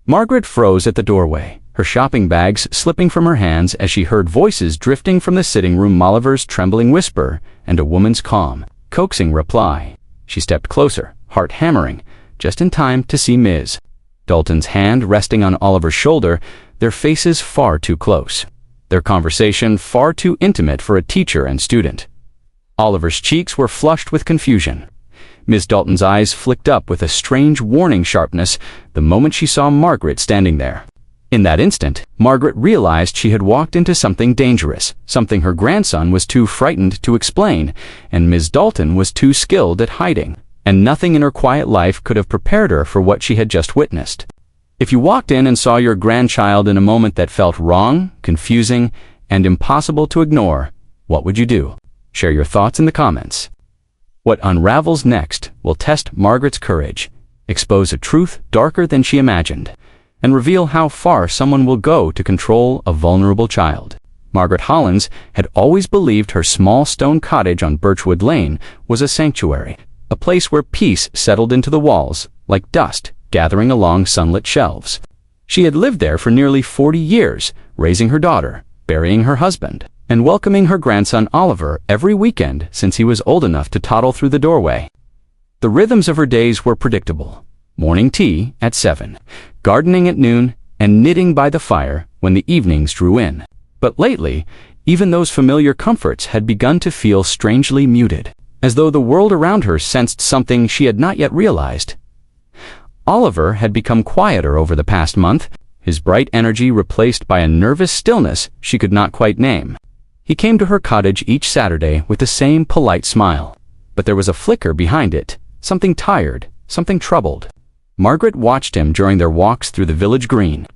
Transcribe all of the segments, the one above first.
Margaret froze at the doorway, her shopping bags slipping from her hands as she heard voices drifting from the sitting room, Oliver's trembling whisper and a woman's calm, coaxing reply. She stepped closer, heart hammering, just in time to see Ms. Dalton's hand resting on Oliver's shoulder, their faces far too close, their conversation far too intimate for a teacher and student. Oliver's cheeks were flushed with confusion. Ms. Dalton's eyes flicked up with a strange warning sharpness the moment she saw Margaret standing there. In that instant, Margaret realized she had walked into something dangerous, something her grandson was too frightened to explain, and Ms. Dalton was too skilled at hiding, and nothing in her quiet life could have prepared her for what she had just witnessed. If you walked in and saw your grandchild in a moment that felt wrong, confusing, and impossible to ignore, what would you do? Share your thoughts in the comments. What unravels next will test Margaret's courage, expose a truth darker than she imagined, and reveal how far someone will go to control a vulnerable child. Margaret Hollins had always believed her small stone cottage on Birchwood Lane was a sanctuary, a place where peace settled into the walls, like dust gathering along sunlit shelves. She had lived there for nearly 40 years, raising her daughter, burying her husband, and welcoming her grandson Oliver every weekend since he was old enough to toddle through the doorway. The rhythms of her days were predictable. Morning tea at 7, gardening at noon, and knitting by the fire when the evenings drew in. But lately, even those familiar comforts had begun to feel strangely muted, as though the world around her sensed something she had not yet realized. Oliver had become quieter over the past month, his bright energy replaced by a nervous stillness she could not quite name. He came to her cottage each Saturday with the same polite smile, but there was a flicker behind it, something tired, something troubled. Margaret watched him during their walks through the village green,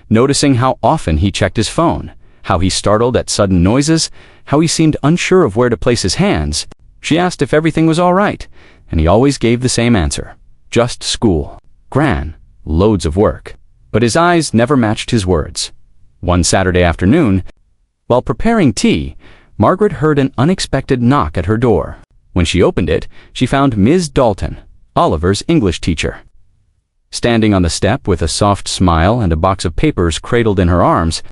noticing how often he checked his phone, how he startled at sudden noises, how he seemed unsure of where to place his hands. She asked if everything was all right, and he always gave the same answer. Just school. Gran. Loads of work. But his eyes never matched his words. One Saturday afternoon, while preparing tea, Margaret heard an unexpected knock at her door. When she opened it, she found Ms. Dalton, Oliver's English teacher. Standing on the step with a soft smile and a box of papers cradled in her arms,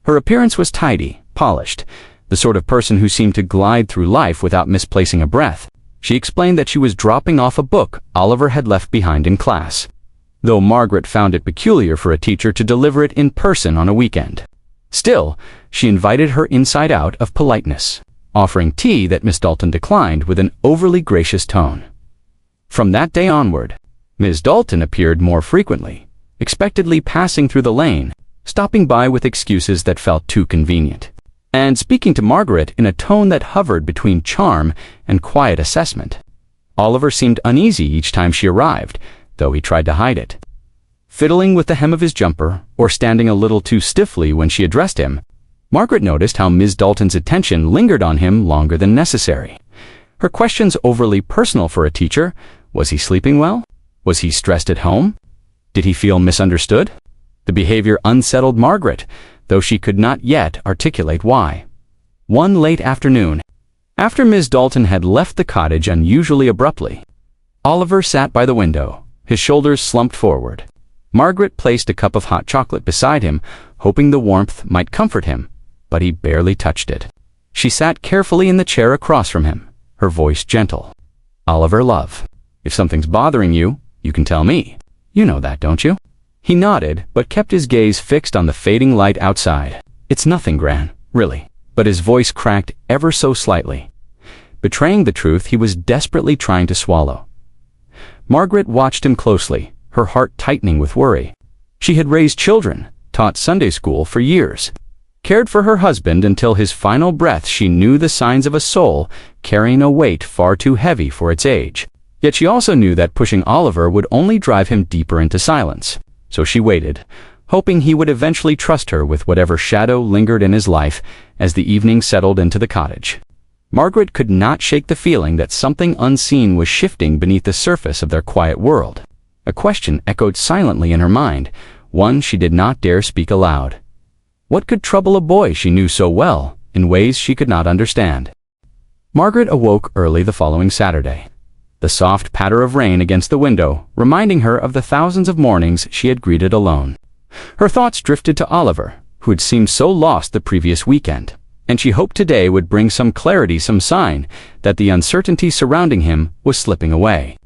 her appearance was tidy, polished, the sort of person who seemed to glide through life without misplacing a breath. She explained that she was dropping off a book Oliver had left behind in class, though Margaret found it peculiar for a teacher to deliver it in person on a weekend. Still, she invited her inside out of politeness, offering tea that Miss Dalton declined with an overly gracious tone. From that day onward, Ms. Dalton appeared more frequently, expectedly passing through the lane, stopping by with excuses that felt too convenient, and speaking to Margaret in a tone that hovered between charm and quiet assessment. Oliver seemed uneasy each time she arrived, though he tried to hide it. Fiddling with the hem of his jumper, or standing a little too stiffly when she addressed him, Margaret noticed how Ms. Dalton's attention lingered on him longer than necessary. Her questions overly personal for a teacher. Was he sleeping well? Was he stressed at home? Did he feel misunderstood? The behavior unsettled Margaret, though she could not yet articulate why. One late afternoon, after Ms. Dalton had left the cottage unusually abruptly, Oliver sat by the window, his shoulders slumped forward. Margaret placed a cup of hot chocolate beside him, hoping the warmth might comfort him, but he barely touched it. She sat carefully in the chair across from him, her voice gentle. "Oliver, love, if something's bothering you, you can tell me. You know that, don't you?" He nodded, but kept his gaze fixed on the fading light outside. "It's nothing, Gran, really." But his voice cracked ever so slightly, betraying the truth he was desperately trying to swallow. Margaret watched him closely, her heart tightening with worry. She had raised children, taught Sunday school for years, cared for her husband until his final breath. She knew the signs of a soul carrying a weight far too heavy for its age. Yet she also knew that pushing Oliver would only drive him deeper into silence. So she waited, hoping he would eventually trust her with whatever shadow lingered in his life as the evening settled into the cottage. Margaret could not shake the feeling that something unseen was shifting beneath the surface of their quiet world. A question echoed silently in her mind, one she did not dare speak aloud. What could trouble a boy she knew so well, in ways she could not understand? Margaret awoke early the following Saturday, the soft patter of rain against the window reminding her of the thousands of mornings she had greeted alone. Her thoughts drifted to Oliver, who had seemed so lost the previous weekend, and she hoped today would bring some clarity, some sign that the uncertainty surrounding him was slipping away.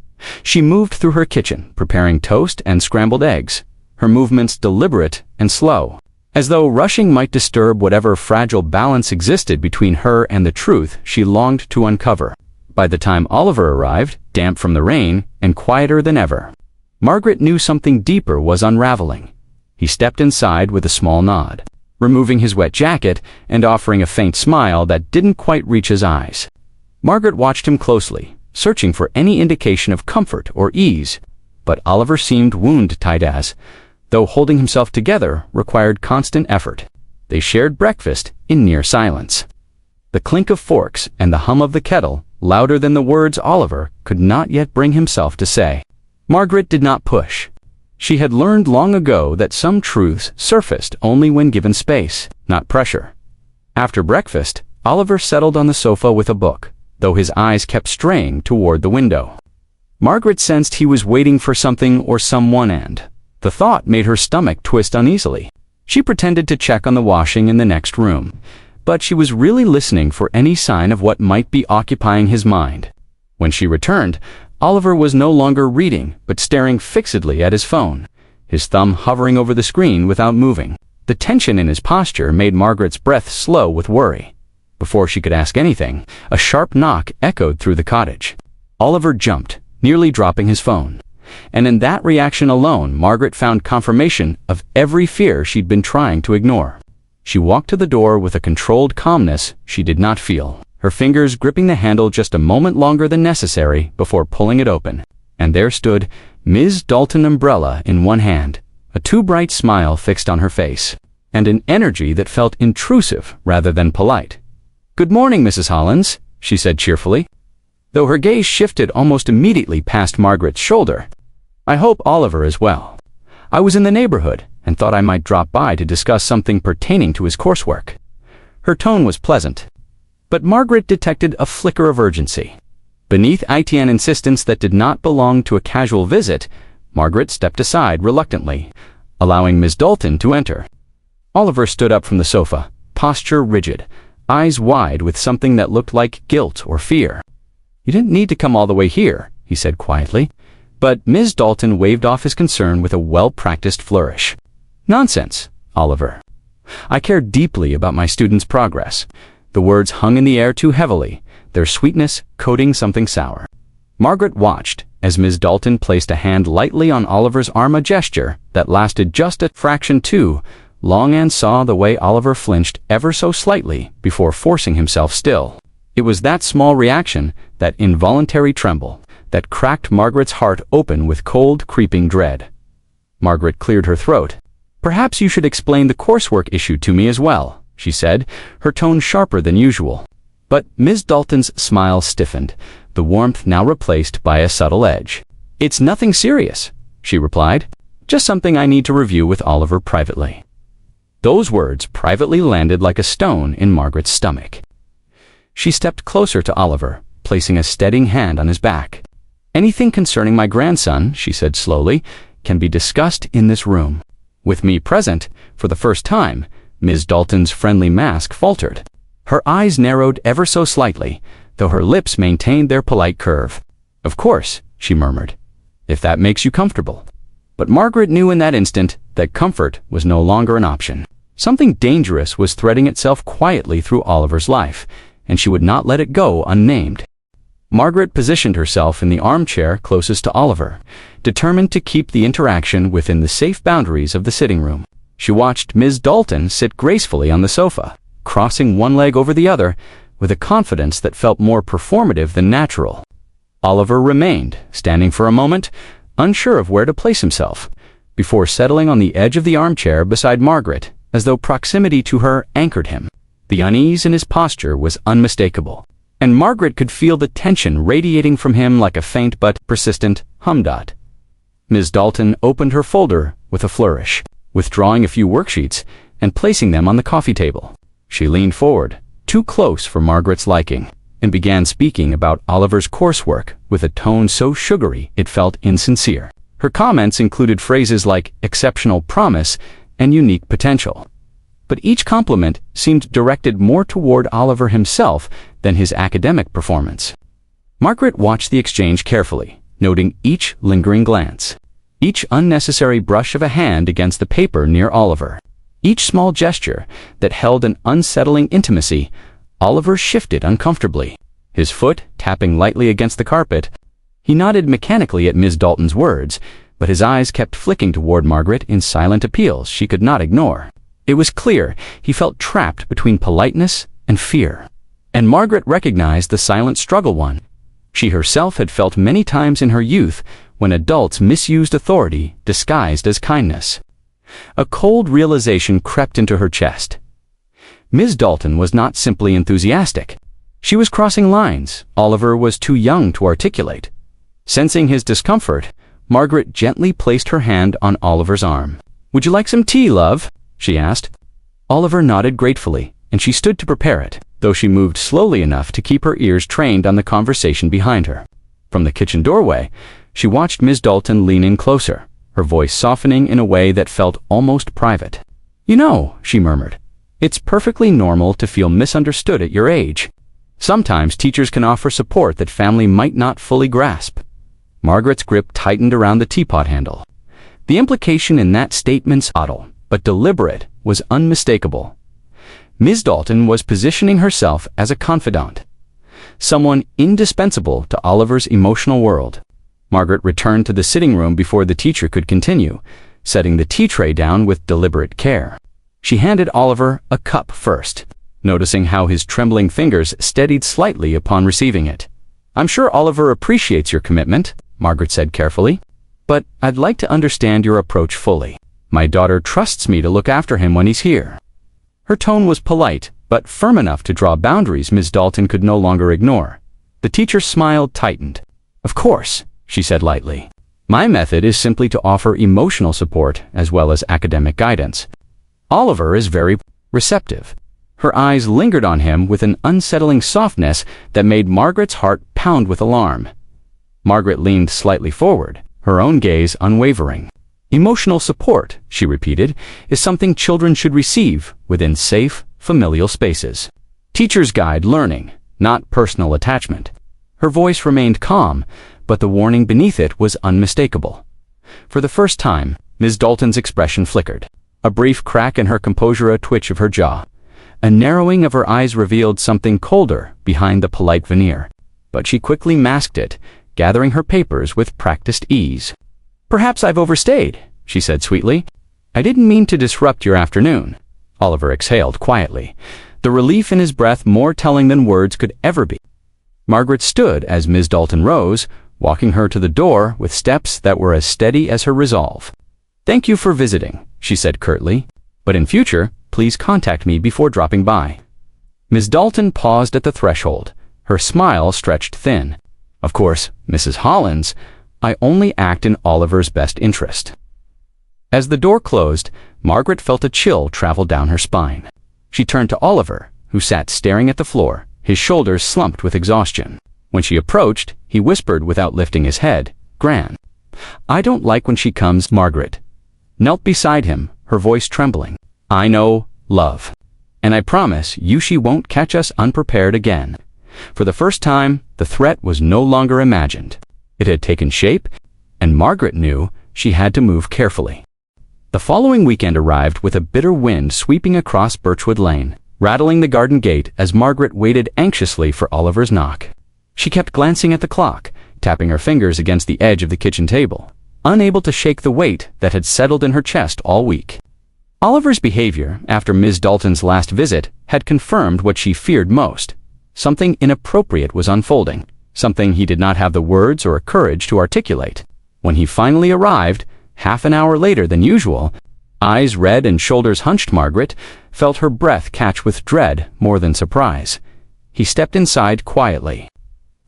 She moved through her kitchen, preparing toast and scrambled eggs, her movements deliberate and slow, as though rushing might disturb whatever fragile balance existed between her and the truth she longed to uncover. By the time Oliver arrived, damp from the rain and quieter than ever, Margaret knew something deeper was unraveling. He stepped inside with a small nod, removing his wet jacket and offering a faint smile that didn't quite reach his eyes. Margaret watched him closely, searching for any indication of comfort or ease, but Oliver seemed wound-tight as, though holding himself together required constant effort. They shared breakfast in near silence. The clink of forks and the hum of the kettle, louder than the words Oliver could not yet bring himself to say. Margaret did not push. She had learned long ago that some truths surfaced only when given space, not pressure. After breakfast, Oliver settled on the sofa with a book, though his eyes kept straying toward the window. Margaret sensed he was waiting for something or someone, and the thought made her stomach twist uneasily. She pretended to check on the washing in the next room, but she was really listening for any sign of what might be occupying his mind. When she returned, Oliver was no longer reading, but staring fixedly at his phone, his thumb hovering over the screen without moving. The tension in his posture made Margaret's breath slow with worry. Before she could ask anything, a sharp knock echoed through the cottage. Oliver jumped, nearly dropping his phone. And in that reaction alone, Margaret found confirmation of every fear she'd been trying to ignore. She walked to the door with a controlled calmness she did not feel, her fingers gripping the handle just a moment longer than necessary before pulling it open. And there stood Ms. Dalton umbrella in one hand, a too bright smile fixed on her face, and an energy that felt intrusive rather than polite. "Good morning, Mrs. Hollins," she said cheerfully, though her gaze shifted almost immediately past Margaret's shoulder. "I hope Oliver is well. I was in the neighborhood and thought I might drop by to discuss something pertaining to his coursework." Her tone was pleasant, but Margaret detected a flicker of urgency. Beneath an insistence that did not belong to a casual visit, Margaret stepped aside reluctantly, allowing Ms. Dalton to enter. Oliver stood up from the sofa, posture rigid, eyes wide with something that looked like guilt or fear. "You didn't need to come all the way here," he said quietly, but Ms. Dalton waved off his concern with a well-practiced flourish. "Nonsense, Oliver. I care deeply about my students' progress." The words hung in the air too heavily, their sweetness coating something sour. Margaret watched as Ms. Dalton placed a hand lightly on Oliver's arm, a gesture that lasted just a fraction too long, and saw the way Oliver flinched ever so slightly before forcing himself still. It was that small reaction, that involuntary tremble, that cracked Margaret's heart open with cold, creeping dread. Margaret cleared her throat. "Perhaps you should explain the coursework issue to me as well," she said, her tone sharper than usual. But Ms. Dalton's smile stiffened, the warmth now replaced by a subtle edge. "It's nothing serious," she replied. "Just something I need to review with Oliver privately." Those words privately landed like a stone in Margaret's stomach. She stepped closer to Oliver, placing a steadying hand on his back. "Anything concerning my grandson," she said slowly, "can be discussed in this room. With me present, for the first time," Ms. Dalton's friendly mask faltered. Her eyes narrowed ever so slightly, though her lips maintained their polite curve. "Of course," she murmured, "if that makes you comfortable." But Margaret knew in that instant that comfort was no longer an option. Something dangerous was threading itself quietly through Oliver's life, and she would not let it go unnamed. Margaret positioned herself in the armchair closest to Oliver, determined to keep the interaction within the safe boundaries of the sitting room. She watched Ms. Dalton sit gracefully on the sofa, crossing one leg over the other, with a confidence that felt more performative than natural. Oliver remained, standing for a moment, unsure of where to place himself, before settling on the edge of the armchair beside Margaret, as though proximity to her anchored him. The unease in his posture was unmistakable, and Margaret could feel the tension radiating from him like a faint but persistent hum-dot. Ms. Dalton opened her folder with a flourish, withdrawing a few worksheets and placing them on the coffee table. She leaned forward, too close for Margaret's liking, and began speaking about Oliver's coursework with a tone so sugary it felt insincere. Her comments included phrases like exceptional promise and unique potential. But each compliment seemed directed more toward Oliver himself than his academic performance. Margaret watched the exchange carefully, noting each lingering glance, each unnecessary brush of a hand against the paper near Oliver, each small gesture that held an unsettling intimacy. Oliver shifted uncomfortably, his foot tapping lightly against the carpet. He nodded mechanically at Ms. Dalton's words, but his eyes kept flicking toward Margaret in silent appeals she could not ignore. It was clear he felt trapped between politeness and fear. And Margaret recognized the silent struggle one she herself had felt many times in her youth when adults misused authority disguised as kindness. A cold realization crept into her chest. Ms. Dalton was not simply enthusiastic. She was crossing lines Oliver was too young to articulate. Sensing his discomfort, Margaret gently placed her hand on Oliver's arm. "Would you like some tea, love?" she asked. Oliver nodded gratefully, and she stood to prepare it, though she moved slowly enough to keep her ears trained on the conversation behind her. From the kitchen doorway, she watched Ms. Dalton lean in closer, her voice softening in a way that felt almost private. "You know," she murmured, "it's perfectly normal to feel misunderstood at your age. Sometimes teachers can offer support that family might not fully grasp." Margaret's grip tightened around the teapot handle. The implication in that statement, subtle but deliberate, was unmistakable. Ms. Dalton was positioning herself as a confidant, someone indispensable to Oliver's emotional world. Margaret returned to the sitting room before the teacher could continue, setting the tea tray down with deliberate care. She handed Oliver a cup first, noticing how his trembling fingers steadied slightly upon receiving it. "I'm sure Oliver appreciates your commitment," Margaret said carefully, "but I'd like to understand your approach fully. My daughter trusts me to look after him when he's here." Her tone was polite, but firm enough to draw boundaries Ms. Dalton could no longer ignore. The teacher's smile tightened. "Of course," she said lightly. "My method is simply to offer emotional support as well as academic guidance." Oliver is very receptive. Her eyes lingered on him with an unsettling softness that made Margaret's heart pound with alarm. Margaret leaned slightly forward, her own gaze unwavering. "Emotional support," she repeated, "is something children should receive within safe, familial spaces. Teachers guide learning, not personal attachment." Her voice remained calm, but the warning beneath it was unmistakable. For the first time, Ms. Dalton's expression flickered. A brief crack in her composure, a twitch of her jaw. A narrowing of her eyes revealed something colder behind the polite veneer. But she quickly masked it, gathering her papers with practiced ease. "Perhaps I've overstayed," she said sweetly. "I didn't mean to disrupt your afternoon." Oliver exhaled quietly, the relief in his breath more telling than words could ever be. Margaret stood as Ms. Dalton rose, walking her to the door with steps that were as steady as her resolve. "Thank you for visiting," she said curtly, "but in future, please contact me before dropping by." Ms. Dalton paused at the threshold, her smile stretched thin. "Of course, Mrs. Hollins, I only act in Oliver's best interest." As the door closed, Margaret felt a chill travel down her spine. She turned to Oliver, who sat staring at the floor, his shoulders slumped with exhaustion. When she approached, he whispered without lifting his head, "Gran, I don't like when she comes." Margaret knelt beside him, her voice trembling. "I know, love. And I promise you she won't catch us unprepared again." For the first time, the threat was no longer imagined. It had taken shape, and Margaret knew she had to move carefully. The following weekend arrived with a bitter wind sweeping across Birchwood Lane, rattling the garden gate as Margaret waited anxiously for Oliver's knock. She kept glancing at the clock, tapping her fingers against the edge of the kitchen table, unable to shake the weight that had settled in her chest all week. Oliver's behavior after Ms. Dalton's last visit had confirmed what she feared most. Something inappropriate was unfolding, something he did not have the words or courage to articulate. When he finally arrived, half an hour later than usual, eyes red and shoulders hunched, Margaret felt her breath catch with dread more than surprise. He stepped inside quietly.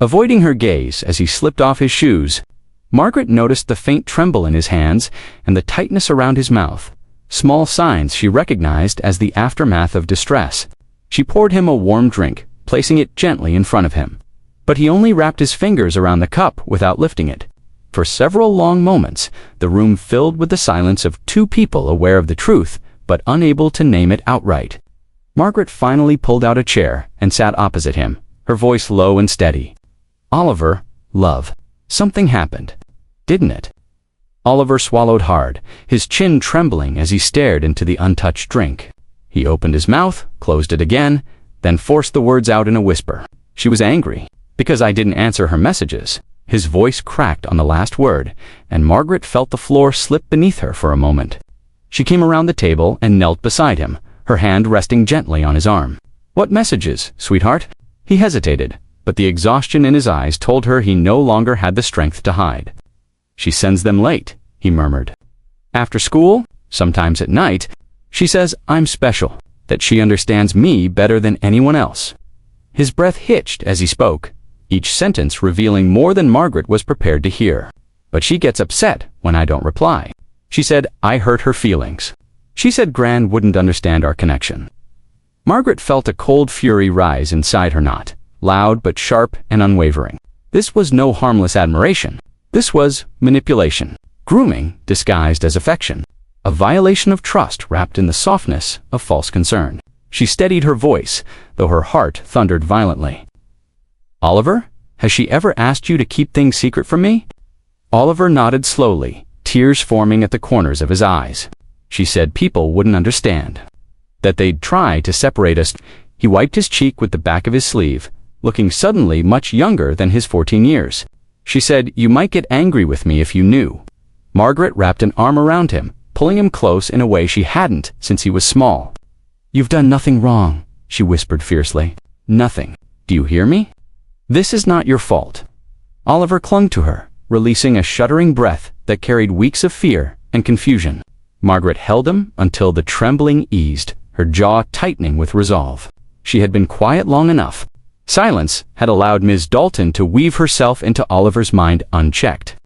Avoiding her gaze as he slipped off his shoes, Margaret noticed the faint tremble in his hands and the tightness around his mouth, small signs she recognized as the aftermath of distress. She poured him a warm drink, placing it gently in front of him. But he only wrapped his fingers around the cup without lifting it. For several long moments, the room filled with the silence of two people aware of the truth, but unable to name it outright. Margaret finally pulled out a chair and sat opposite him, her voice low and steady. "Oliver, love, something happened, didn't it?" Oliver swallowed hard, his chin trembling as he stared into the untouched drink. He opened his mouth, closed it again, then forced the words out in a whisper. "She was angry, because I didn't answer her messages." His voice cracked on the last word, and Margaret felt the floor slip beneath her for a moment. She came around the table and knelt beside him, her hand resting gently on his arm. "What messages, sweetheart?" He hesitated, but the exhaustion in his eyes told her he no longer had the strength to hide. "She sends them late," he murmured. "After school, sometimes at night. She says I'm special, that she understands me better than anyone else." His breath hitched as he spoke, each sentence revealing more than Margaret was prepared to hear. "But she gets upset when I don't reply. She said I hurt her feelings. She said Gran wouldn't understand our connection." Margaret felt a cold fury rise inside her knot, loud but sharp and unwavering. This was no harmless admiration. This was manipulation, grooming disguised as affection, a violation of trust wrapped in the softness of false concern. She steadied her voice, though her heart thundered violently. "Oliver, has she ever asked you to keep things secret from me?" Oliver nodded slowly, tears forming at the corners of his eyes. "She said people wouldn't understand, that they'd try to separate us." He wiped his cheek with the back of his sleeve, looking suddenly much younger than his 14 years. "She said you might get angry with me if you knew." Margaret wrapped an arm around him, pulling him close in a way she hadn't since he was small. "You've done nothing wrong," she whispered fiercely. "Nothing. Do you hear me? This is not your fault." Oliver clung to her, releasing a shuddering breath that carried weeks of fear and confusion. Margaret held him until the trembling eased, her jaw tightening with resolve. She had been quiet long enough. Silence had allowed Ms. Dalton to weave herself into Oliver's mind unchecked.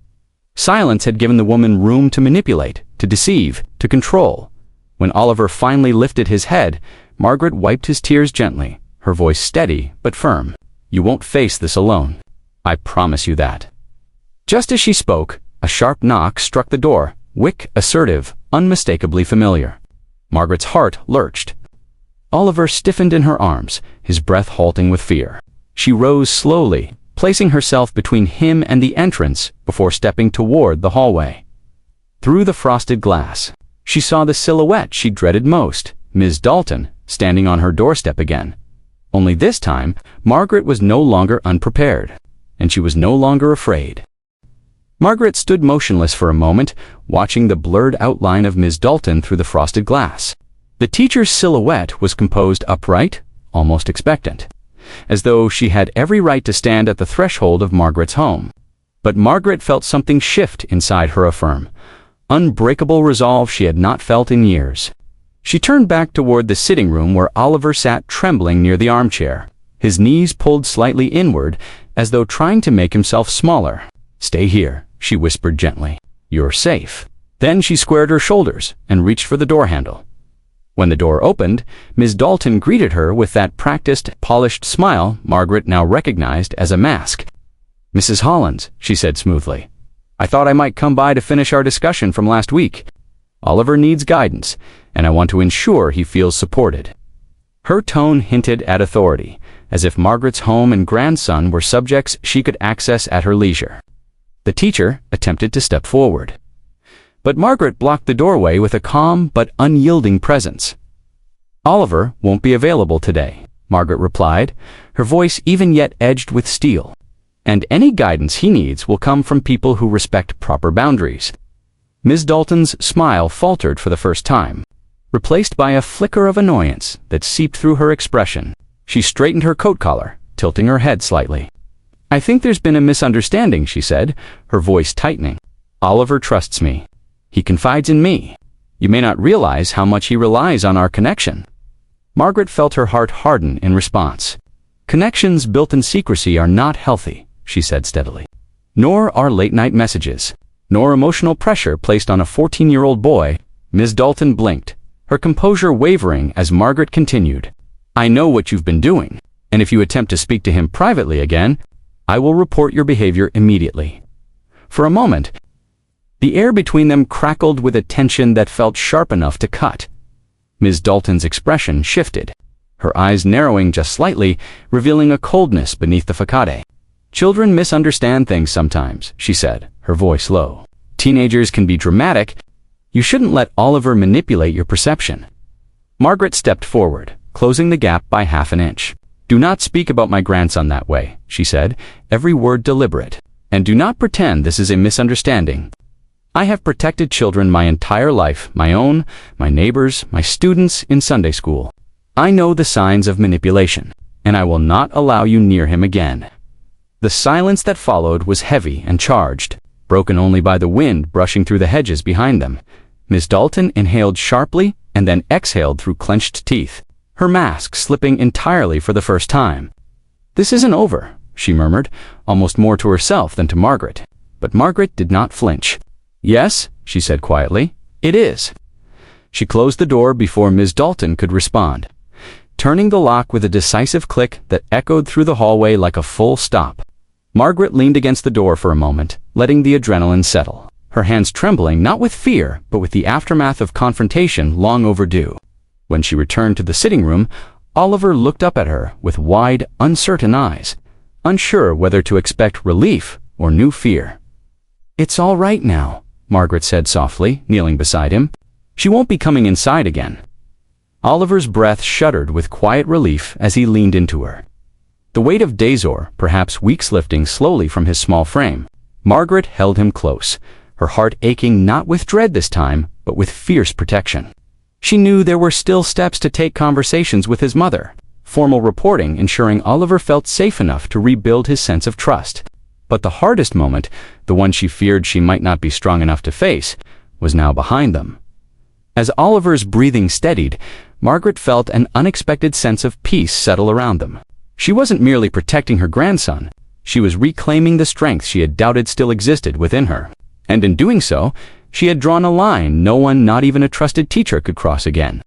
Silence had given the woman room to manipulate, to deceive, to control. When Oliver finally lifted his head, Margaret wiped his tears gently, her voice steady but firm. "You won't face this alone. I promise you that." Just as she spoke, a sharp knock struck the door, quick, assertive, unmistakably familiar. Margaret's heart lurched. Oliver stiffened in her arms, his breath halting with fear. She rose slowly, placing herself between him and the entrance before stepping toward the hallway. Through the frosted glass, she saw the silhouette she dreaded most, Ms. Dalton, standing on her doorstep again. Only this time, Margaret was no longer unprepared, and she was no longer afraid. Margaret stood motionless for a moment, watching the blurred outline of Ms. Dalton through the frosted glass. The teacher's silhouette was composed upright, almost expectant, as though she had every right to stand at the threshold of Margaret's home. But Margaret felt something shift inside her, a firm, unbreakable resolve she had not felt in years. She turned back toward the sitting room where Oliver sat trembling near the armchair, his knees pulled slightly inward as though trying to make himself smaller. "Stay here," she whispered gently. "You're safe." Then she squared her shoulders and reached for the door handle. When the door opened, Ms. Dalton greeted her with that practiced, polished smile Margaret now recognized as a mask. "Mrs. Hollins," she said smoothly. "I thought I might come by to finish our discussion from last week. Oliver needs guidance, and I want to ensure he feels supported." Her tone hinted at authority, as if Margaret's home and grandson were subjects she could access at her leisure. The teacher attempted to step forward, but Margaret blocked the doorway with a calm but unyielding presence. "Oliver won't be available today," Margaret replied, her voice even yet edged with steel. "And any guidance he needs will come from people who respect proper boundaries." Ms. Dalton's smile faltered for the first time, replaced by a flicker of annoyance that seeped through her expression. She straightened her coat collar, tilting her head slightly. "I think there's been a misunderstanding," she said, her voice tightening. "Oliver trusts me. He confides in me. You may not realize how much he relies on our connection." Margaret felt her heart harden in response. "Connections built in secrecy are not healthy," she said steadily. "Nor are late-night messages, nor emotional pressure placed on a 14-year-old boy." Ms. Dalton blinked, her composure wavering as Margaret continued. "I know what you've been doing, and if you attempt to speak to him privately again, I will report your behavior immediately." For a moment, the air between them crackled with a tension that felt sharp enough to cut. Ms. Dalton's expression shifted, her eyes narrowing just slightly, revealing a coldness beneath the facade. "Children misunderstand things sometimes," she said, her voice low. "Teenagers can be dramatic. You shouldn't let Oliver manipulate your perception." Margaret stepped forward, closing the gap by half an inch. "Do not speak about my grandson that way," she said, every word deliberate. "And do not pretend this is a misunderstanding. I have protected children my entire life, my own, my neighbors, my students in Sunday school. I know the signs of manipulation, and I will not allow you near him again." The silence that followed was heavy and charged, broken only by the wind brushing through the hedges behind them. Miss Dalton inhaled sharply and then exhaled through clenched teeth, her mask slipping entirely for the first time. "This isn't over," she murmured, almost more to herself than to Margaret. But Margaret did not flinch. "Yes," she said quietly, "it is." She closed the door before Ms. Dalton could respond, turning the lock with a decisive click that echoed through the hallway like a full stop. Margaret leaned against the door for a moment, letting the adrenaline settle, her hands trembling not with fear, but with the aftermath of confrontation long overdue. When she returned to the sitting room, Oliver looked up at her with wide, uncertain eyes, unsure whether to expect relief or new fear. "It's all right now," Margaret said softly, kneeling beside him. "She won't be coming inside again." Oliver's breath shuddered with quiet relief as he leaned into her. The weight of Dazor, perhaps weeks lifting slowly from his small frame. Margaret held him close, her heart aching not with dread this time, but with fierce protection. She knew there were still steps to take, conversations with his mother, formal reporting ensuring Oliver felt safe enough to rebuild his sense of trust. But the hardest moment, the one she feared she might not be strong enough to face, was now behind them. As Oliver's breathing steadied, Margaret felt an unexpected sense of peace settle around them. She wasn't merely protecting her grandson, she was reclaiming the strength she had doubted still existed within her. And in doing so, she had drawn a line no one, not even a trusted teacher, could cross again.